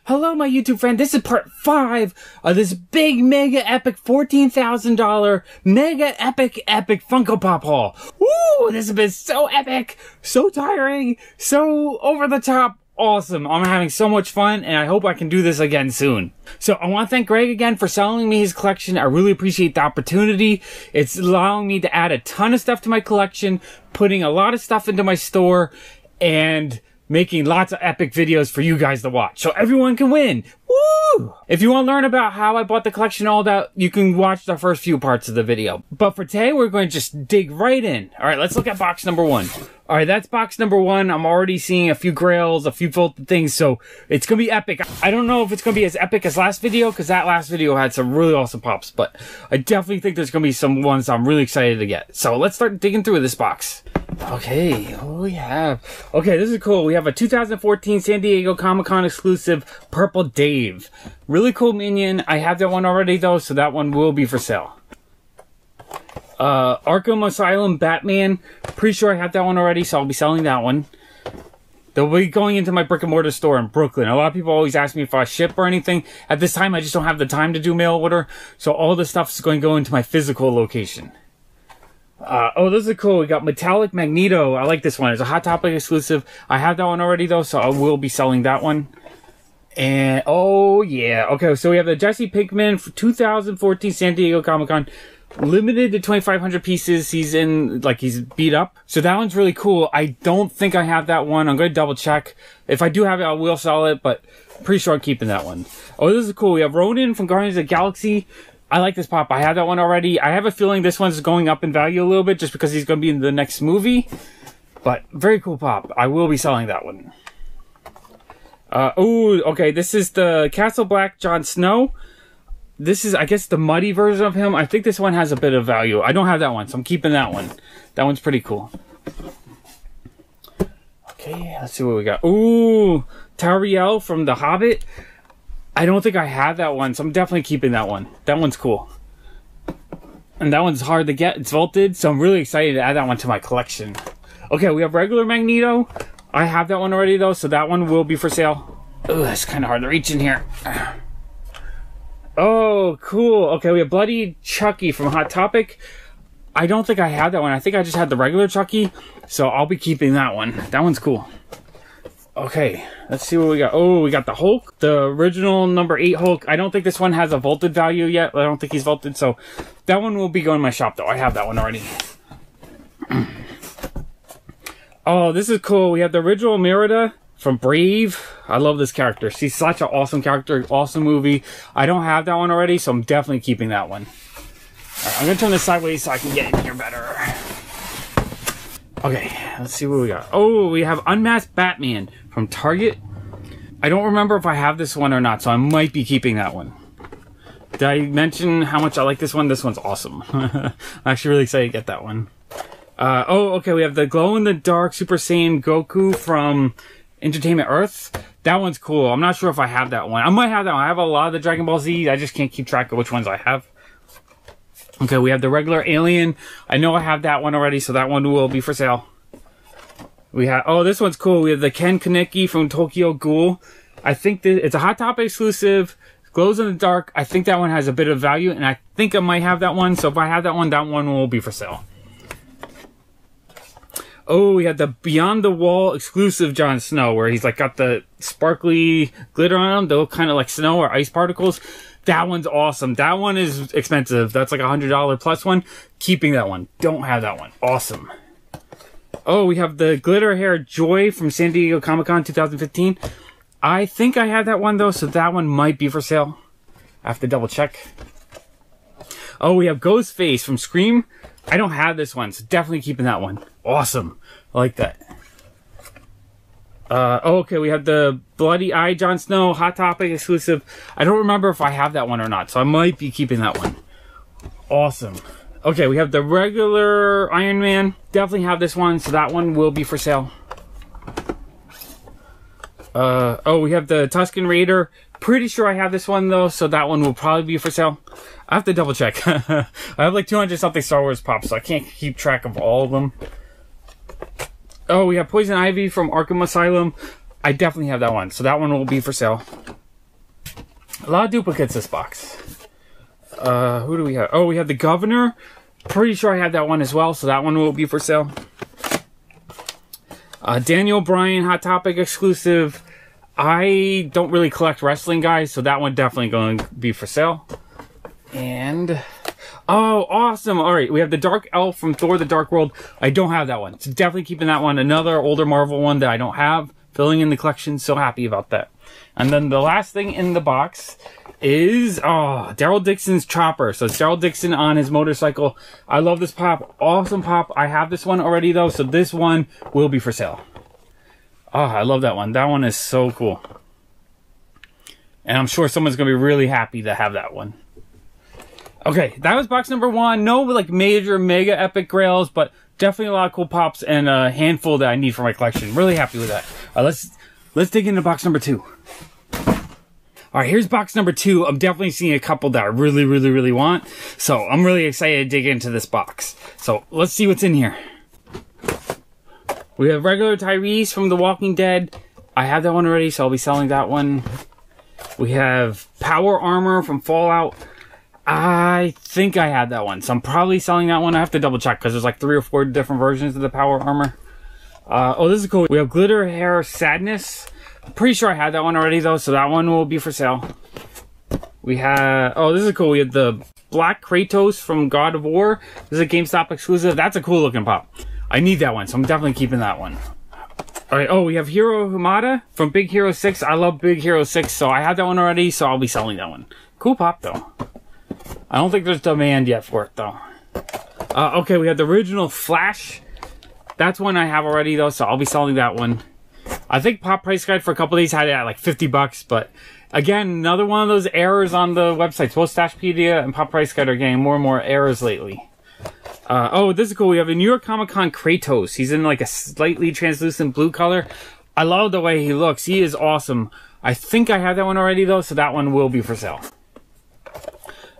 Hello, my YouTube friend. This is part 5 of this big, mega, epic $14,000 mega, epic Funko Pop haul. Woo! This has been so epic, so tiring, so over the top. Awesome. I'm having so much fun, and I hope I can do this again soon. So I want to thank Greg again for selling me his collection. I really appreciate the opportunity. It's allowing me to add a ton of stuff to my collection, putting a lot of stuff into my store, and making lots of epic videos for you guys to watch, so everyone can win. Woo! If you want to learn about how I bought the collection, all that, you can watch the first few parts of the video. But for today, we're going to just dig right in. All right, let's look at box number 1. All right, that's box number 1. I'm already seeing a few grails, a few vaulted things, so it's going to be epic. I don't know if it's going to be as epic as last video, because that last video had some really awesome pops, but I definitely think there's going to be some ones I'm really excited to get. So let's start digging through this box. Okay, what do we have? Okay, this is cool. We have a 2014 San Diego Comic-Con exclusive Purple Dave. Really cool minion. I have that one already though, so that one will be for sale. Arkham Asylum Batman. Pretty sure I have that one already, so I'll be selling that one. They'll be going into my brick and mortar store in Brooklyn. A lot of people always ask me if I ship or anything. At this time, I just don't have the time to do mail order, so all the stuff is going to go into my physical location. Oh, this is cool. We got Metallic Magneto. I like this one. It's a Hot Topic exclusive. I have that one already, though, so I will be selling that one. And, oh, yeah. Okay, so we have the Jesse Pinkman for 2014 San Diego Comic-Con. Limited to 2,500 pieces. He's in, like, he's beat up. So that one's really cool. I don't think I have that one. I'm going to double check. If I do have it, I will sell it, but pretty sure I'm keeping that one. Oh, this is cool. We have Ronan from Guardians of the Galaxy. I like this pop. I have that one already. I have a feeling this one's going up in value a little bit just because he's going to be in the next movie. But very cool pop. I will be selling that one. Oh, okay. This is the Castle Black Jon Snow. This is, I guess, the muddy version of him. I think this one has a bit of value. I don't have that one, so I'm keeping that one. That one's pretty cool. Okay, let's see what we got. Ooh, Tauriel from The Hobbit. I don't think I have that one, so I'm definitely keeping that one. That one's cool. And that one's hard to get. It's vaulted, so I'm really excited to add that one to my collection. Okay, we have regular Magneto. I have that one already, though, so that one will be for sale. Ooh, it's kind of hard to reach in here. Oh, cool. Okay, we have Bloody Chucky from Hot Topic. I don't think I have that one. I think I just had the regular Chucky, so I'll be keeping that one. That one's cool. Okay, let's see what we got. Oh, we got the Hulk, the original number 8 Hulk. I don't think this one has a vaulted value yet. I don't think he's vaulted, so that one will be going in my shop, though. I have that one already. Oh, this is cool. We have the original Merida from Brave. I love this character. She's such an awesome character, awesome movie. I don't have that one already, so I'm definitely keeping that one. All right, I'm going to turn this sideways so I can get in here better. Okay, let's see what we got. Oh, we have Unmasked Batman from Target. I don't remember if I have this one or not, so I might be keeping that one. Did I mention how much I like this one? This one's awesome. I'm actually really excited to get that one. Oh, okay, we have the glow-in-the-dark Super Saiyan Goku from Entertainment Earth. That one's cool. I'm not sure if I have that one. I might have that one. I have a lot of the Dragon Ball Z. I just can't keep track of which ones I have. Okay, we have the regular Alien. I know I have that one already, so that one will be for sale. We have, oh, this one's cool. We have the Ken Kaneki from Tokyo Ghoul. I think it's a Hot Topic exclusive. Glows in the dark. I think that one has a bit of value, and I think I might have that one. So if I have that one will be for sale. Oh, we have the Beyond the Wall exclusive Jon Snow, where he's like got the sparkly glitter on him. They look kind of like snow or ice particles. That one's awesome. That one is expensive. That's like a $100 plus one. Keeping that one. Don't have that one. Awesome. Oh, we have the glitter hair Joy from San Diego Comic-Con 2015. I think I have that one, though, so that one might be for sale. I have to double check. Oh, we have Ghostface from Scream. I don't have this one, so definitely keeping that one. Awesome. I like that. Oh, okay, we have the Bloody Eye Jon Snow Hot Topic exclusive. I don't remember if I have that one or not, so I might be keeping that one. Awesome. Okay, we have the regular Iron Man. Definitely have this one, so that one will be for sale. Oh, we have the Tusken Raider. Pretty sure I have this one, though, so that one will probably be for sale. I have to double check. I have like 200 something Star Wars pops, so I can't keep track of all of them. Oh, we have Poison Ivy from Arkham Asylum. I definitely have that one, so that one will be for sale. A lot of duplicates this box. Who do we have? Oh, we have the Governor. Pretty sure I have that one as well, so that one will be for sale. Daniel Bryan Hot Topic exclusive. I don't really collect wrestling, guys, so that one definitely going to be for sale. And oh, awesome! All right, we have the Dark Elf from Thor: The Dark World. I don't have that one, so definitely keeping that one. Another older Marvel one that I don't have, filling in the collection. So happy about that. And then the last thing in the box is Daryl Dixon's Chopper. So it's Daryl Dixon on his motorcycle. I love this pop. Awesome pop. I have this one already though, so this one will be for sale. Oh, I love that one. That one is so cool. And I'm sure someone's going to be really happy to have that one. Okay, that was box number 1. No like major mega epic grails, but definitely a lot of cool pops and a handful that I need for my collection. Really happy with that. Let's dig into box number 2. All right, here's box number 2. I'm definitely seeing a couple that I really want. So I'm really excited to dig into this box. So let's see what's in here. We have regular Tyrese from The Walking Dead. I have that one already, so I'll be selling that one. We have Power Armor from Fallout. I think I had that one, so I'm probably selling that one. I have to double check because there's like 3 or 4 different versions of the Power Armor. Oh, this is cool. We have Glitter Hair Sadness. I'm pretty sure I had that one already though, so that one will be for sale. We have, oh, this is cool. We have the Black Kratos from God of War. This is a GameStop exclusive. That's a cool looking pop. I need that one, so I'm definitely keeping that one. Alright, oh, we have Hiro Hamada from Big Hero 6. I love Big Hero 6, so I have that one already, so I'll be selling that one. Cool pop, though. I don't think there's demand yet for it, though. Okay, we have the original Flash. That's one I have already, though, so I'll be selling that one. I think Pop Price Guide for a couple of days had it at like 50 bucks, but again, another one of those errors on the websites. Both Stashpedia and Pop Price Guide are getting more and more errors lately. Oh, this is cool. We have a New York Comic Con Kratos. He's in like a slightly translucent blue color. I love the way he looks. He is awesome. I think I have that one already though, so that one will be for sale.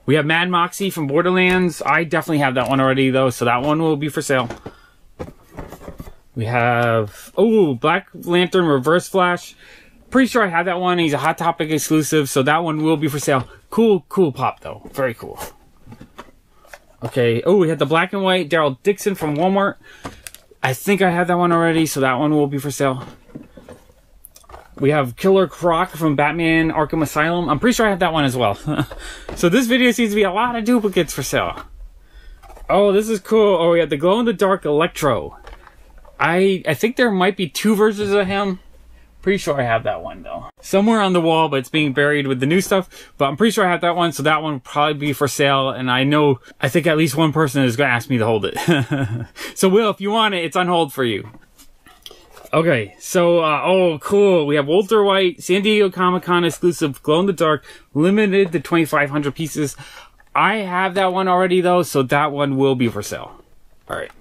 We have Mad Moxie from Borderlands. I definitely have that one already though, so that one will be for sale. We have, oh, Black Lantern Reverse Flash. Pretty sure I have that one. He's a Hot Topic exclusive, so that one will be for sale. Cool pop though. Very cool. Okay, oh, we had the black and white Daryl Dixon from Walmart. I think I have that one already, so that one will be for sale. We have Killer Croc from Batman Arkham Asylum. I'm pretty sure I have that one as well. So this video seems to be a lot of duplicates for sale. Oh, this is cool. Oh, we have the glow-in-the-dark Electro. I think there might be 2 versions of him. Pretty sure I have that one though. Somewhere on the wall, but it's being buried with the new stuff. But I'm pretty sure I have that one, so that one will probably be for sale. And I think at least one person is going to ask me to hold it. So Will, if you want it, it's on hold for you. Okay, so, oh, cool. We have Walter White, San Diego Comic-Con exclusive, glow-in-the-dark, limited to 2,500 pieces. I have that one already though, so that one will be for sale. Alright.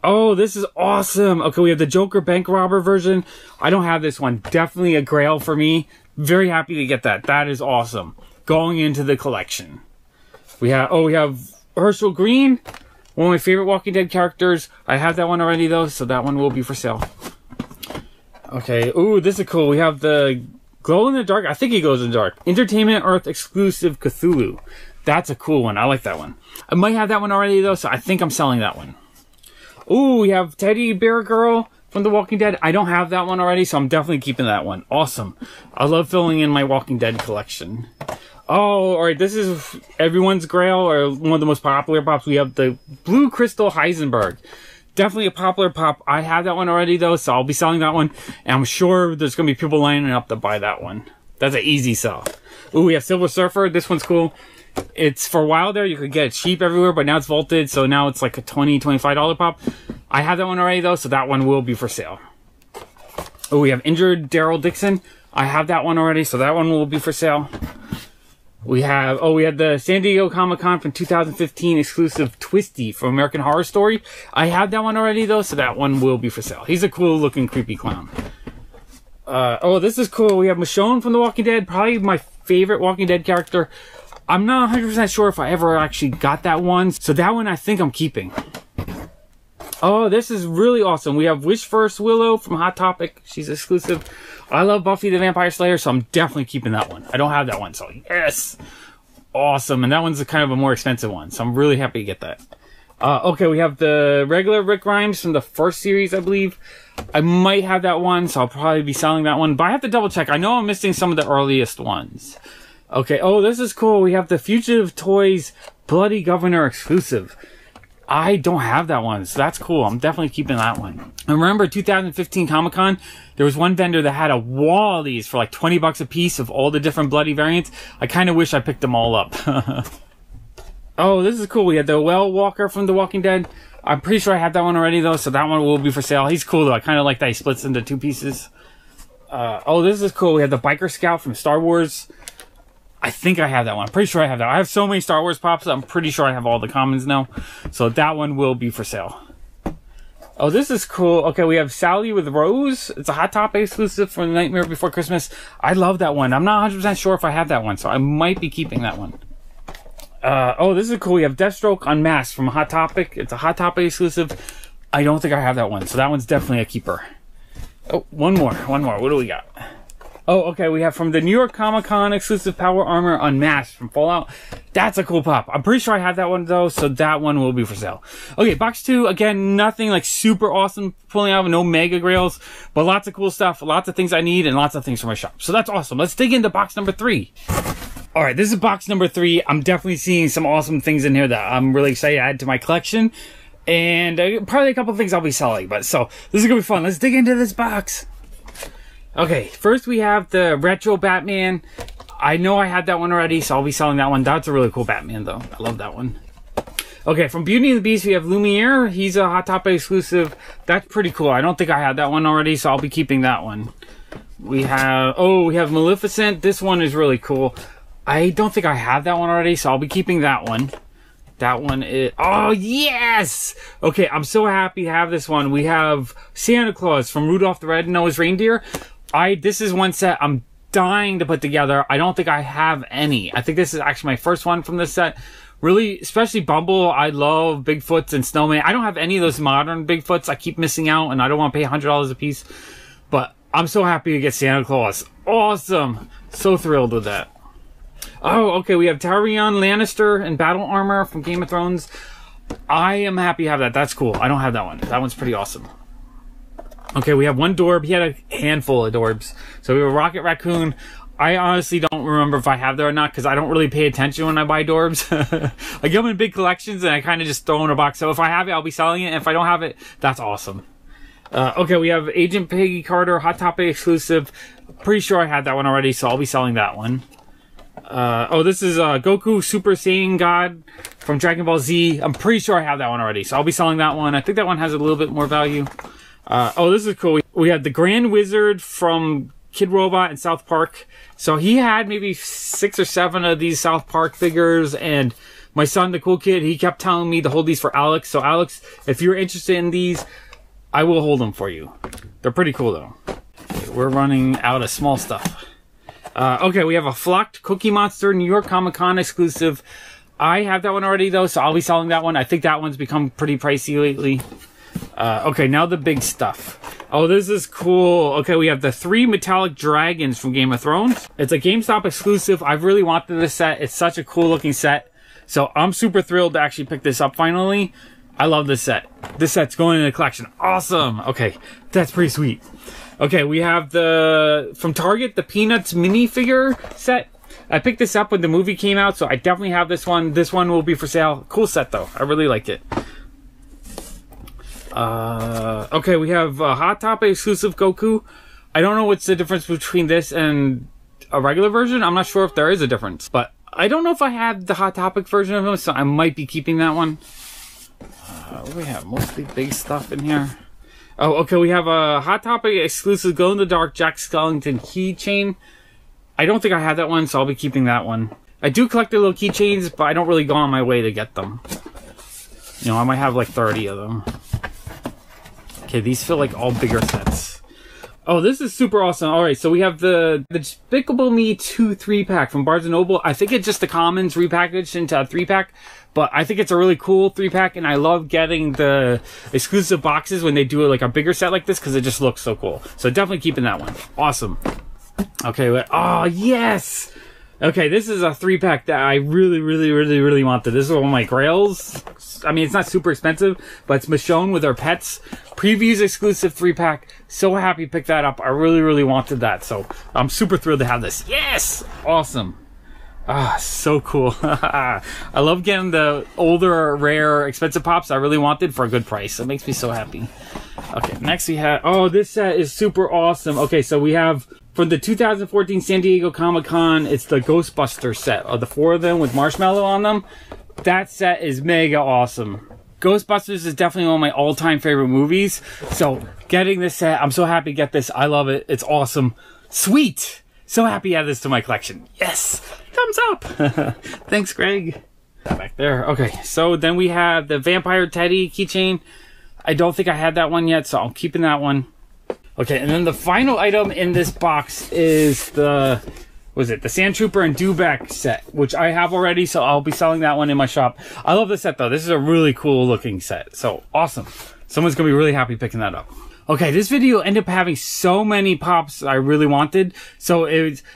Oh, this is awesome. Okay, we have the Joker Bank Robber version. I don't have this one. Definitely a grail for me. Very happy to get that. That is awesome. Going into the collection. We have Herschel Green. One of my favorite Walking Dead characters. I have that one already though, so that one will be for sale. Okay, ooh, this is cool. We have the Glow in the Dark. I think he goes in the dark. Entertainment Earth exclusive Cthulhu. That's a cool one. I like that one. I might have that one already though, so I think I'm selling that one. Ooh, we have Teddy Bear Girl from The Walking Dead. I don't have that one already, so I'm definitely keeping that one. Awesome. I love filling in my Walking Dead collection. Oh, alright, this is everyone's grail, or one of the most popular pops. We have the Blue Crystal Heisenberg. Definitely a popular pop. I have that one already, though, so I'll be selling that one. And I'm sure there's going to be people lining up to buy that one. That's an easy sell. Ooh, we have Silver Surfer. This one's cool. It's for a while there, you could get it cheap everywhere, but now it's vaulted, so now it's like a $20, $25 pop. I have that one already though, so that one will be for sale. Oh, we have Injured Daryl Dixon. I have that one already, so that one will be for sale. We had the San Diego Comic-Con from 2015 exclusive Twisty from American Horror Story. I have that one already though, so that one will be for sale. He's a cool looking creepy clown. Oh, this is cool. We have Michonne from The Walking Dead, probably my favorite Walking Dead character. I'm not 100% sure if I ever actually got that one, so that one I think I'm keeping. Oh, this is really awesome. We have Wish First Willow from Hot Topic. She's exclusive. I love Buffy the Vampire Slayer, so I'm definitely keeping that one. I don't have that one, so yes. Awesome. And that one's kind of a more expensive one, so I'm really happy to get that. Okay, we have the regular Rick Grimes from the first series, I believe. I might have that one, so I'll probably be selling that one. But I have to double check. I know I'm missing some of the earliest ones. Okay, oh, this is cool. We have the Fugitive Toys Bloody Governor exclusive. I don't have that one, so that's cool. I'm definitely keeping that one. I remember 2015 Comic-Con, there was one vendor that had a wall of these for like 20 bucks a piece of all the different Bloody variants. I kind of wish I picked them all up. Oh, this is cool. We had the Well Walker from The Walking Dead. I'm pretty sure I had that one already, though, so that one will be for sale. He's cool, though. I kind of like that he splits into 2 pieces. Oh, this is cool. We had the Biker Scout from Star Wars. I think I have that one. I'm pretty sure I have that. I have so many Star Wars pops, I'm pretty sure I have all the commons now. So that one will be for sale. Oh, this is cool. Okay, we have Sally with Rose. It's a Hot Topic exclusive for The Nightmare Before Christmas. I love that one. I'm not 100% sure if I have that one, so I might be keeping that one. Oh, this is cool. We have Deathstroke Unmasked from Hot Topic. It's a Hot Topic exclusive. I don't think I have that one, so that one's definitely a keeper. Oh, one more. What do we got? Oh, okay, we have from the New York Comic Con exclusive Power Armor Unmasked from Fallout. That's a cool pop. I'm pretty sure I have that one, though, so that one will be for sale. Okay, box 2, again, nothing like super awesome pulling out, no mega grails, but lots of cool stuff, lots of things I need, and lots of things for my shop. So that's awesome. Let's dig into box number 3. All right, this is box number 3. I'm definitely seeing some awesome things in here that I'm really excited to add to my collection. And probably a couple of things I'll be selling. But so, this is going to be fun. Let's dig into this box. Okay, first we have the Retro Batman. I know I had that one already, so I'll be selling that one. That's a really cool Batman, though. I love that one. Okay, from Beauty and the Beast, we have Lumiere. He's a Hot Topic exclusive. That's pretty cool. I don't think I had that one already, so I'll be keeping that one. We have Maleficent. This one is really cool. I don't think I have that one already, so I'll be keeping that one. That one is... Oh, yes! Okay, I'm so happy to have this one. We have Santa Claus from Rudolph the Red-Nosed Reindeer. This is one set I'm dying to put together. I don't think I have any. I think this is actually my first one from this set. Really, especially Bumble. I love Bigfoots and Snowman. I don't have any of those modern Bigfoots. I keep missing out, and I don't want to pay $100 a piece. But I'm so happy to get Santa Claus. Awesome! So thrilled with that. Oh, okay, we have Tyrion Lannister in battle armor from Game of Thrones. I am happy to have that. That's cool. I don't have that one. That one's pretty awesome. Okay, we have one Dorb. He had a handful of Dorbs. So we have a Rocket Raccoon. I honestly don't remember if I have that or not, because I don't really pay attention when I buy Dorbs. I get them in big collections, and I kind of just throw in a box. So if I have it, I'll be selling it. And if I don't have it, that's awesome. Okay, we have Agent Peggy Carter, Hot Topic exclusive. Pretty sure I had that one already, so I'll be selling that one. Oh, this is Goku Super Saiyan God from Dragon Ball Z. I'm pretty sure I have that one already, so I'll be selling that one. I think that one has a little bit more value. Oh, this is cool. We have the Grand Wizard from Kid Robot in South Park. So he had maybe 6 or 7 of these South Park figures, and my son, the cool kid, he kept telling me to hold these for Alex. So Alex, if you're interested in these, I will hold them for you. They're pretty cool, though. Okay, we're running out of small stuff. Okay, we have a Flocked Cookie Monster New York Comic Con exclusive. I have that one already, though, so I'll be selling that one. I think that one's become pretty pricey lately. Okay, now the big stuff. Oh, this is cool. Okay, we have the 3 metallic dragons from Game of Thrones. It's a GameStop exclusive. I've really wanted this set. It's such a cool looking set. So I'm super thrilled to actually pick this up finally. I love this set. This set's going in the collection. Awesome. Okay, that's pretty sweet. Okay, we have from Target, the Peanuts minifigure set. I picked this up when the movie came out, so I definitely have this one. This one will be for sale. Cool set, though. I really liked it. Okay, we have Hot Topic exclusive Goku. I don't know what's the difference between this and a regular version. I'm not sure if there is a difference, but I don't know if I have the Hot Topic version of him, so I might be keeping that one. We have mostly big stuff in here. Oh, okay, we have a Hot Topic exclusive glow-in-the-dark Jack Skellington keychain. I don't think I have that one, so I'll be keeping that one. I do collect the little keychains, but I don't really go on my way to get them. You know, I might have like 30 of them. Okay, these feel like all bigger sets. Oh, this is super awesome. All right, so we have the Despicable Me 2 3-pack from Barnes & Noble. I think it's just the commons repackaged into a 3-pack, but I think it's a really cool 3-pack, and I love getting the exclusive boxes when they do like a bigger set like this because it just looks so cool. So definitely keeping that one. Awesome. Okay, oh, yes! Okay, this is a 3-pack that I really wanted. This is one of my grails. I mean, it's not super expensive, but it's Michonne with her pets. Previews exclusive 3-pack. So happy to pick that up. I really wanted that. So I'm super thrilled to have this. Yes! Awesome. Ah, so cool. I love getting the older, rare, expensive pops I really wanted for a good price. It makes me so happy. Okay, next we have... Oh, this set is super awesome. Okay, so we have... For the 2014 San Diego Comic-Con, it's the Ghostbusters set of the 4 of them with Marshmallow on them. That set is mega awesome. Ghostbusters is definitely one of my all-time favorite movies. So getting this set, I'm so happy to get this. I love it. It's awesome. Sweet. So happy to add this to my collection. Yes. Thumbs up. Thanks, Greg. Back there. Okay, so then we have the Vampire Teddy keychain. I don't think I had that one yet, so I'm keeping that one. Okay, and then the final item in this box is the, the Sand Trooper and Dewback set, which I have already, so I'll be selling that one in my shop. I love this set, though. This is a really cool looking set, so awesome. Someone's going to be really happy picking that up. Okay, this video ended up having so many pops I really wanted. So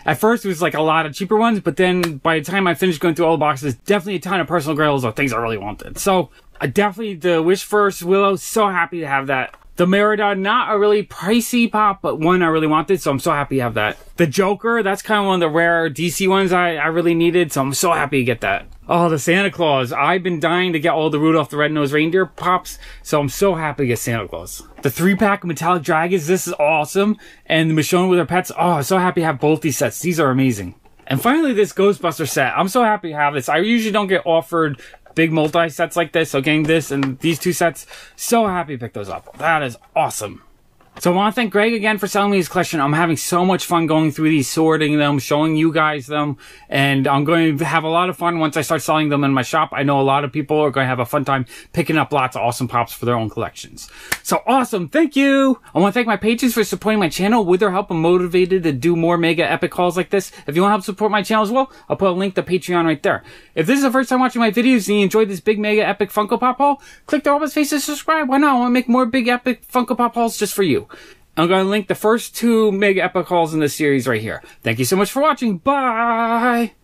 at first it was like a lot of cheaper ones, but then by the time I finished going through all the boxes, definitely a ton of personal grails or things I really wanted. So definitely the Wish First Willow, so happy to have that. The Merida, not a really pricey pop, but one I really wanted, so I'm so happy to have that. The Joker, that's kind of one of the rare DC ones I really needed, so I'm so happy to get that. Oh, the Santa Claus. I've been dying to get all the Rudolph the Red-Nosed Reindeer pops, so I'm so happy to get Santa Claus. The 3-pack Metallic Dragons, this is awesome. And the Michonne with her pets, oh, I'm so happy to have both these sets. These are amazing. And finally, this Ghostbuster set. I'm so happy to have this. I usually don't get offered big multi-sets like this, so getting this and these 2 sets, so happy to pick those up. That is awesome. So I want to thank Greg again for selling me his collection. I'm having so much fun going through these, sorting them, showing you guys them, and I'm going to have a lot of fun once I start selling them in my shop. I know a lot of people are going to have a fun time picking up lots of awesome pops for their own collections. So awesome, thank you! I want to thank my patrons for supporting my channel. With their help, I'm motivated to do more mega epic hauls like this. If you want to help support my channel as well, I'll put a link to Patreon right there. If this is the first time watching my videos and you enjoyed this big mega epic Funko Pop haul, click the Robot's face to subscribe. Why not? I want to make more big epic Funko Pop hauls just for you. I'm going to link the first 2 mega epic hauls in this series right here. Thank you so much for watching. Bye!